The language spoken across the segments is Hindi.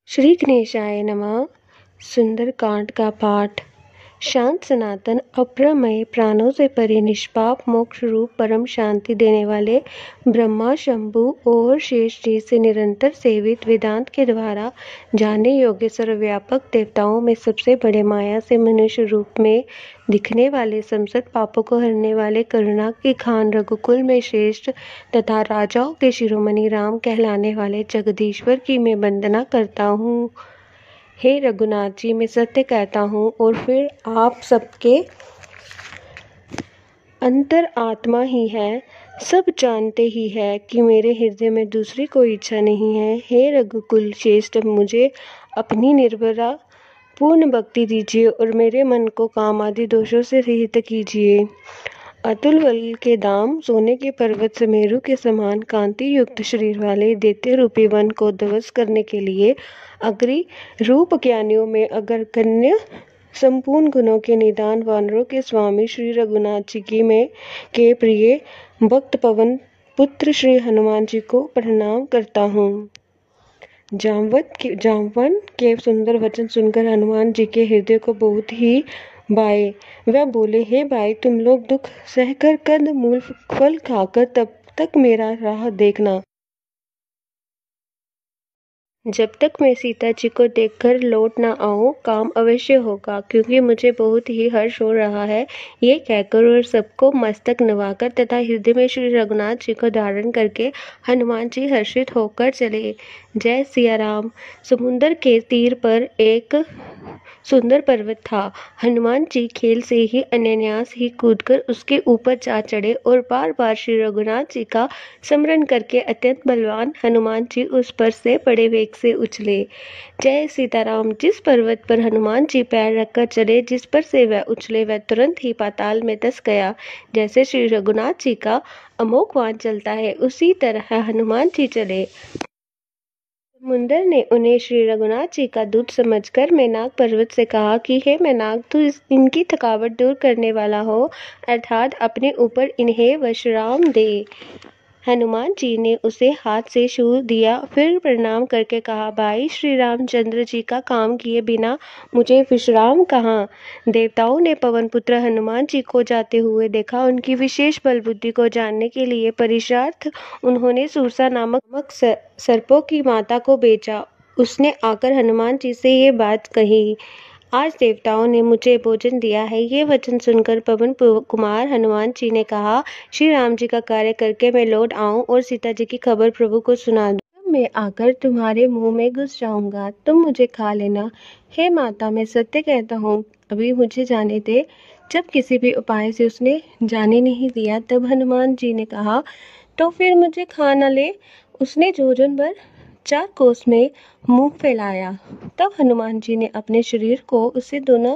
श्री गणेशाय नमः। सुंदरकांड का पाठ। शांत सनातन अप्रमेय प्राणों से परे निष्पाप मोक्ष रूप परम शांति देने वाले ब्रह्मा शंभु और शेष जी से निरंतर सेवित वेदांत के द्वारा जाने योग्य सर्वव्यापक देवताओं में सबसे बड़े माया से मनुष्य रूप में दिखने वाले समस्त पापों को हरने वाले करुणा की खान रघुकुल में श्रेष्ठ तथा राजाओं के शिरोमणि राम कहलाने वाले जगदीश्वर की मैं वंदना करता हूँ। हे रघुनाथ जी, मैं सत्य कहता हूँ और फिर आप सबके अंतर आत्मा ही है, सब जानते ही है कि मेरे हृदय में दूसरी कोई इच्छा नहीं है। हे रघुकुल श्रेष्ठ, मुझे अपनी निर्भरा पूर्ण भक्ति दीजिए और मेरे मन को काम आदि दोषों से रहित कीजिए। अतुल बल के दाम सोने के पर्वत सुमेरु के समान कांति युक्त शरीर वाले दैत्य रूपी वन को ध्वस्त करने के लिए अग्नि रूप ज्ञानियों में अग्रगण्य संपूर्ण गुणों के निदान वानरों के स्वामी श्री रघुनाथ जी की मैं के प्रिय भक्त पवन पुत्र श्री हनुमान जी को प्रणाम करता हूँ। जामवन के सुंदर वचन सुनकर हनुमान जी के हृदय को बहुत ही भाए। वह बोले, हे भाई, तुम लोग दुख सहकर कंद मूल फल खाकर तब तक मेरा राह देखना। जब तक मैं सीता जी को देखकर लौट ना आऊं, काम अवश्य होगा, क्योंकि मुझे बहुत ही हर्ष हो रहा है। ये कहकर और सबको मस्तक नवाकर तथा हृदय में श्री रघुनाथ जी को धारण करके हनुमान जी हर्षित होकर चले। जय सिया राम। समुद्र के तीर पर एक सुंदर पर्वत था। हनुमान जी खेल से ही अनायास ही कूदकर उसके ऊपर जा चढ़े और बार बार श्री रघुनाथ जी का स्मरण करके अत्यंत बलवान हनुमान जी उस पर से बड़े वेग से उछले। जय सीताराम। जिस पर्वत पर हनुमान जी पैर रखकर चले, जिस पर से वह उछले, वह तुरंत ही पाताल में धंस गया। जैसे श्री रघुनाथ जी का अमोघ वाहन चलता है, उसी तरह हनुमान जी चले। समुंदर ने उन्हें श्री रघुनाथ जी का दूत समझकर मेनाक पर्वत से कहा कि हे मेनाक, तू इनकी थकावट दूर करने वाला हो, अर्थात अपने ऊपर इन्हें विश्राम दे। हनुमान जी ने उसे हाथ से छू दिया, फिर प्रणाम करके कहा, भाई, श्री रामचंद्र जी का काम किए बिना मुझे विश्राम कहाँ। देवताओं ने पवन पुत्र हनुमान जी को जाते हुए देखा। उनकी विशेष बल बुद्धि को जानने के लिए परीक्षार्थ उन्होंने सूरसा नामक सर्पों की माता को भेजा। उसने आकर हनुमान जी से ये बात कही, आज देवताओं ने मुझे भोजन दिया है। ये वचन सुनकर पवन कुमार हनुमान जी ने कहा, श्री राम जी का कार्य करके मैं लौट आऊं और सीता जी की खबर प्रभु को सुना दूं। तब मैं आकर तुम्हारे मुंह में घुस जाऊंगा, तुम मुझे खा लेना। हे माता, मैं सत्य कहता हूँ, अभी मुझे जाने दे। जब किसी भी उपाय से उसने जाने नहीं दिया, तब हनुमान जी ने कहा, तो फिर मुझे खा न ले। उसने जोजन भर 4 कोस में मुंह फैलाया। तब हनुमान जी ने अपने शरीर को उससे दोना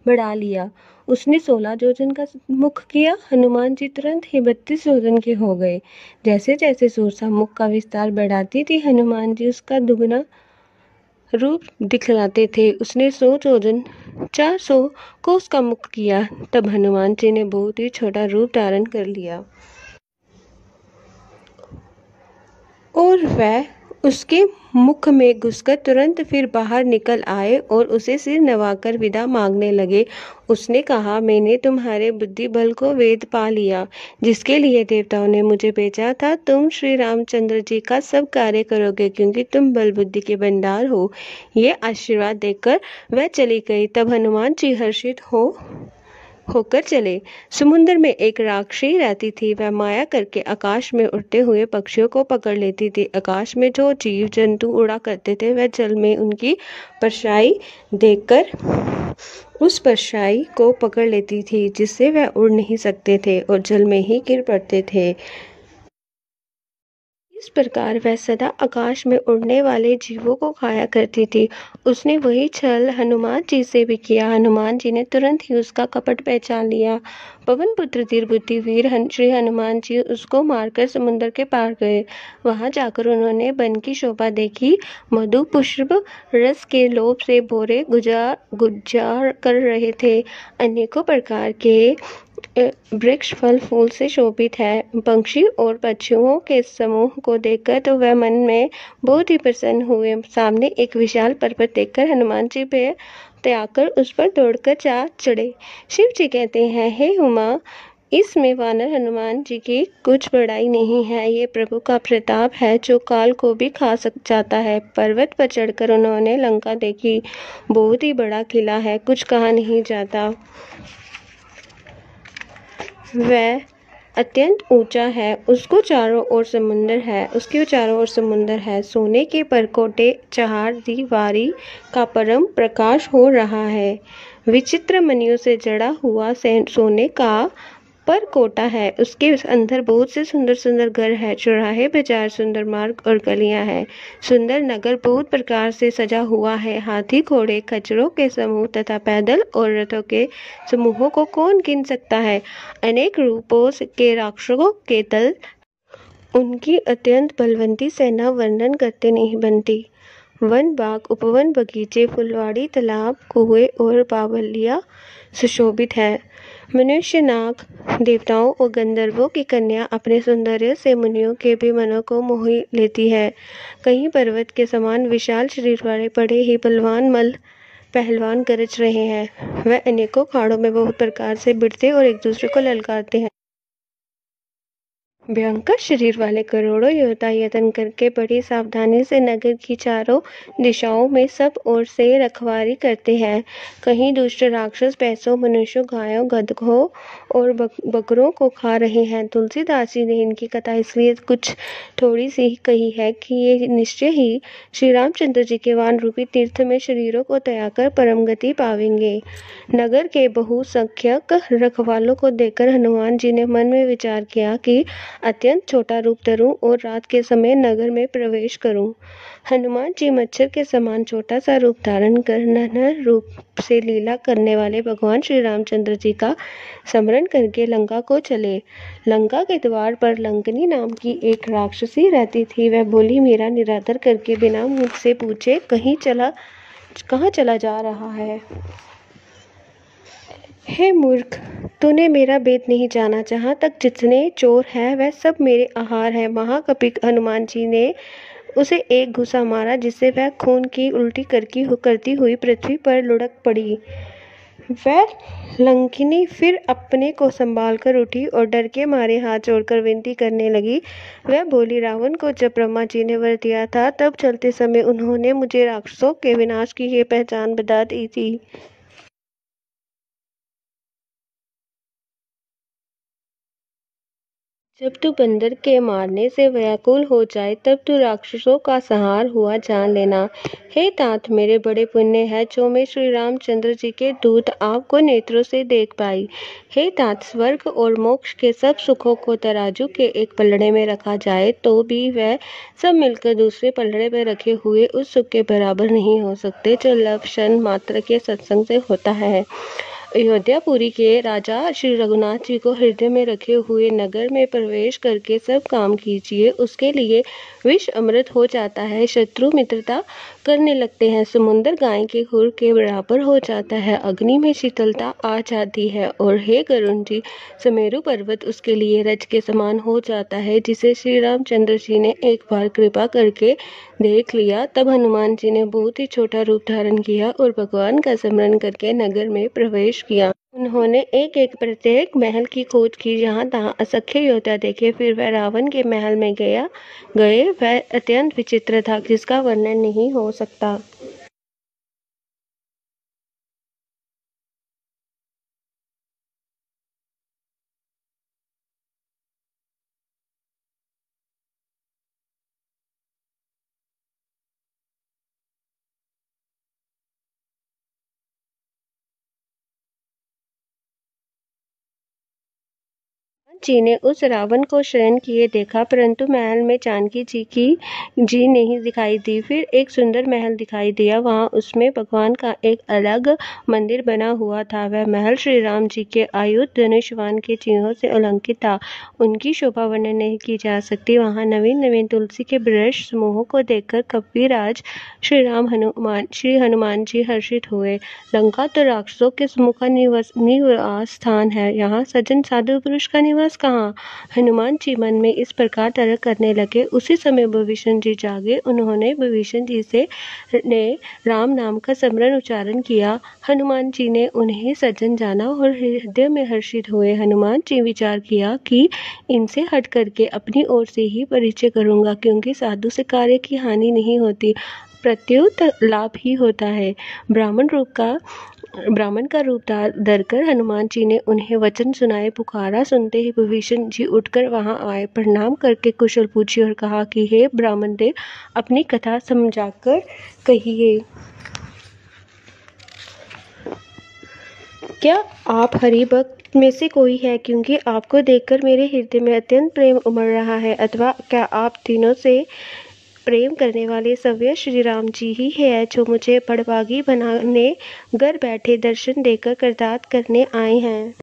बढ़ा लिया। उसने 16 योजन का मुख किया। हनुमान जी तुरंत ही 32 योजन के हो गए। जैसे जैसे सूरसा मुख का विस्तार बढ़ाती थी, हनुमान जी उसका दुगना रूप दिखलाते थे। उसने 100 योजन 400 कोस का मुख किया। तब हनुमान जी ने बहुत ही छोटा रूप धारण कर लिया और वह उसके मुख में घुसकर तुरंत फिर बाहर निकल आए और उसे सिर नवाकर विदा मांगने लगे। उसने कहा, मैंने तुम्हारे बुद्धि बल को वेद पा लिया, जिसके लिए देवताओं ने मुझे भेजा था। तुम श्री रामचंद्र जी का सब कार्य करोगे, क्योंकि तुम बल बुद्धि के भंडार हो। ये आशीर्वाद देकर वह चली गई। तब हनुमान जी हर्षित होकर चले। समुद्र में एक राक्षसी रहती थी। वह माया करके आकाश में उड़ते हुए पक्षियों को पकड़ लेती थी। आकाश में जो जीव जंतु उड़ा करते थे, वह जल में उनकी परछाई देखकर उस परछाई को पकड़ लेती थी, जिससे वह उड़ नहीं सकते थे और जल में ही गिर पड़ते थे। इस प्रकार वह सदा आकाश में उड़ने वाले जीवों को खाया करती थी। उसने वही छल हनुमान जी से भी किया। हनुमान जी ने तुरंत ही उसका कपट पहचान लिया। पवन पुत्र धीर बुद्धि वीर श्री हनुमान जी उसको मारकर समुद्र के पार गए। वहां जाकर उन्होंने वन की शोभा देखी। मधु पुष्प रस के लोभ से भोरे गुजार कर रहे थे। अनेकों प्रकार के वृक्ष फल फूल से शोभित है। पक्षी और पक्षियों के समूह को देखकर तो वह मन में बहुत ही प्रसन्न हुए। सामने एक विशाल पर्वत देखकर हनुमान जी पे त्याग कर उस पर दौड़कर जा चढ़े। शिव जी कहते हैं, हे उमा, इसमें वानर हनुमान जी की कुछ बड़ाई नहीं है। ये प्रभु का प्रताप है जो काल को भी खा सक जाता है। पर्वत पर चढ़कर उन्होंने लंका देखी। बहुत ही बड़ा किला है, कुछ कहा नहीं जाता। वह अत्यंत ऊंचा है, उसके चारों ओर समुंदर है। सोने के परकोटे चार दीवारी का परम प्रकाश हो रहा है। विचित्र मणियों से जड़ा हुआ सोने का पर कोटा है। उसके अंदर बहुत से सुंदर सुंदर घर है, चौराहे, बाजार, सुंदर मार्ग और गलियां हैं। सुंदर नगर बहुत प्रकार से सजा हुआ है। हाथी, घोड़े, खच्चरों के समूह तथा पैदल और रथों के समूहों को कौन गिन सकता है। अनेक रूपों के राक्षसों के दल, उनकी अत्यंत बलवंती सेना वर्णन करते नहीं बनती। वन, बाग, उपवन, बगीचे, फुलवाड़ी, तालाब, कुएं और बावलियां सुशोभित है। मनुष्य, नाग, देवताओं और गंधर्वों की कन्या अपने सौंदर्य से मुनियों के भी मनों को मोह लेती है। कहीं पर्वत के समान विशाल शरीर वाले बड़े ही बलवान पहलवान गरज रहे हैं। वह अनेकों खाड़ों में बहुत प्रकार से भिड़ते और एक दूसरे को ललकारते हैं। भयंकर शरीर वाले करोड़ों योद्धा यत्न करके बड़ी सावधानी से नगर की चारों दिशाओं में सब ओर से रखवाली करते हैं। कहीं दुष्ट राक्षस भैंसों, मनुष्यों, गायों, गधों और बकरों को खा रहे हैं। तुलसीदास जी ने इनकी कथा इसलिए कुछ थोड़ी सी ही कही है कि ये निश्चय ही श्री रामचंद्र जी के वान रूपी तीर्थ में शरीरों को त्याग कर परम गति पावेंगे। नगर के बहुसंख्यक रखवालों को देखकर हनुमान जी ने मन में विचार किया कि अत्यंत छोटा रूप धरूं और रात के समय नगर में प्रवेश करूं। हनुमान जी मच्छर के समान छोटा सा रूप धारण कर नन्हे रूप से लीला करने वाले भगवान श्री रामचंद्र जी का स्मरण करके लंका को चले। लंका के द्वार पर लंकनी नाम की एक राक्षसी रहती थी। वह बोली, मेरा निरादर करके बिना मुझसे पूछे कहाँ चला जा रहा है। हे मूर्ख, तूने मेरा भेद नहीं जाना। जहाँ तक जितने चोर हैं वह सब मेरे आहार है। महाकपि हनुमान जी ने उसे एक घुसा मारा जिससे वह खून की उल्टी करती हुई पृथ्वी पर लुढ़क पड़ी। वह लंकिनी फिर अपने को संभाल कर उठी और डर के मारे हाथ जोड़कर विनती करने लगी। वह बोली, रावण को जब ब्रह्मा जी ने वर दिया था तब चलते समय उन्होंने मुझे राक्षसों के विनाश की ये पहचान बता दी थी। जब तू बंदर के मारने से व्याकुल हो जाए तब तू राक्षसों का संहार हुआ जान लेना। हे तात, मेरे बड़े पुण्य है जो मैं श्री रामचंद्र जी के दूत आपको नेत्रों से देख पाई। हे तात, स्वर्ग और मोक्ष के सब सुखों को तराजू के एक पलड़े में रखा जाए तो भी वह सब मिलकर दूसरे पलड़े में रखे हुए उस सुख के बराबर नहीं हो सकते जो लव क्षण मात्र के सत्संग से होता है। अयोध्यापुरी के राजा श्री रघुनाथ जी को हृदय में रखे हुए नगर में प्रवेश करके सब काम कीजिए, उसके लिए विष अमृत हो जाता है। शत्रु मित्रता करने लगते हैं, समुद्र गाय के खुर के बराबर हो जाता है, अग्नि में शीतलता आ जाती है और हे गरुण जी, सुमेरु पर्वत उसके लिए रज के समान हो जाता है। जिसे श्री रामचंद्र जी ने एक बार कृपा करके देख लिया तब हनुमान जी ने बहुत ही छोटा रूप धारण किया और भगवान का स्मरण करके नगर में प्रवेश किया। उन्होंने एक एक प्रत्येक महल की खोज की, जहाँ तहाँ असंख्य योद्धा देखे। फिर वह रावण के महल में गए। वह अत्यंत विचित्र था, जिसका वर्णन नहीं हो सकता। जी ने उस रावण को शयन किए देखा, परंतु महल में जानकी जी की जी नहीं दिखाई दी। फिर एक सुंदर महल दिखाई दिया, वहां उसमें भगवान का एक अलग मंदिर बना हुआ था। वह महल श्री राम जी के आयुध धनुष्वान के चिन्हों से अलंकृत था। उनकी शोभा वर्णन नहीं की जा सकती। वहां नवीन नवीन तुलसी के वृक्ष समूहों को देखकर कपिराज श्री हनुमान जी हर्षित हुए। लंका तो राक्षसों के समूह का निवास स्थान है, यहाँ सज्जन साधु पुरुष का निवास कहाँ? हनुमान जी मन में इस प्रकार तर्क करने लगे। उसी समय विभीषण जी जागे। उन्होंने विभीषण जी से ने राम नाम का स्मरण उच्चारण किया। हनुमान जी ने उन्हें सज्जन जाना और हृदय में हर्षित हुए। हनुमान जी विचार किया कि इनसे हट करके अपनी ओर से ही परिचय करूंगा, क्योंकि साधु से कार्य की हानि नहीं होती, प्रत्युत लाभ ही होता है। ब्राह्मण का रूप धरकर हनुमान जी ने उन्हें वचन सुनाए। पुकारा सुनते ही विभीषण जी उठकर वहां आए, प्रणाम करके कुशल पूछी और कहा कि हे ब्राह्मण देव, अपनी कथा समझाकर कहिए। क्या आप हरि भक्त में से कोई है? क्योंकि आपको देखकर मेरे हृदय में अत्यंत प्रेम उमड़ रहा है। अथवा क्या आप तीनों से प्रेम करने वाले सव्य श्री राम जी ही है, जो मुझे बड़भागी बनाने घर बैठे दर्शन देकर कृतार्थ करने आए हैं?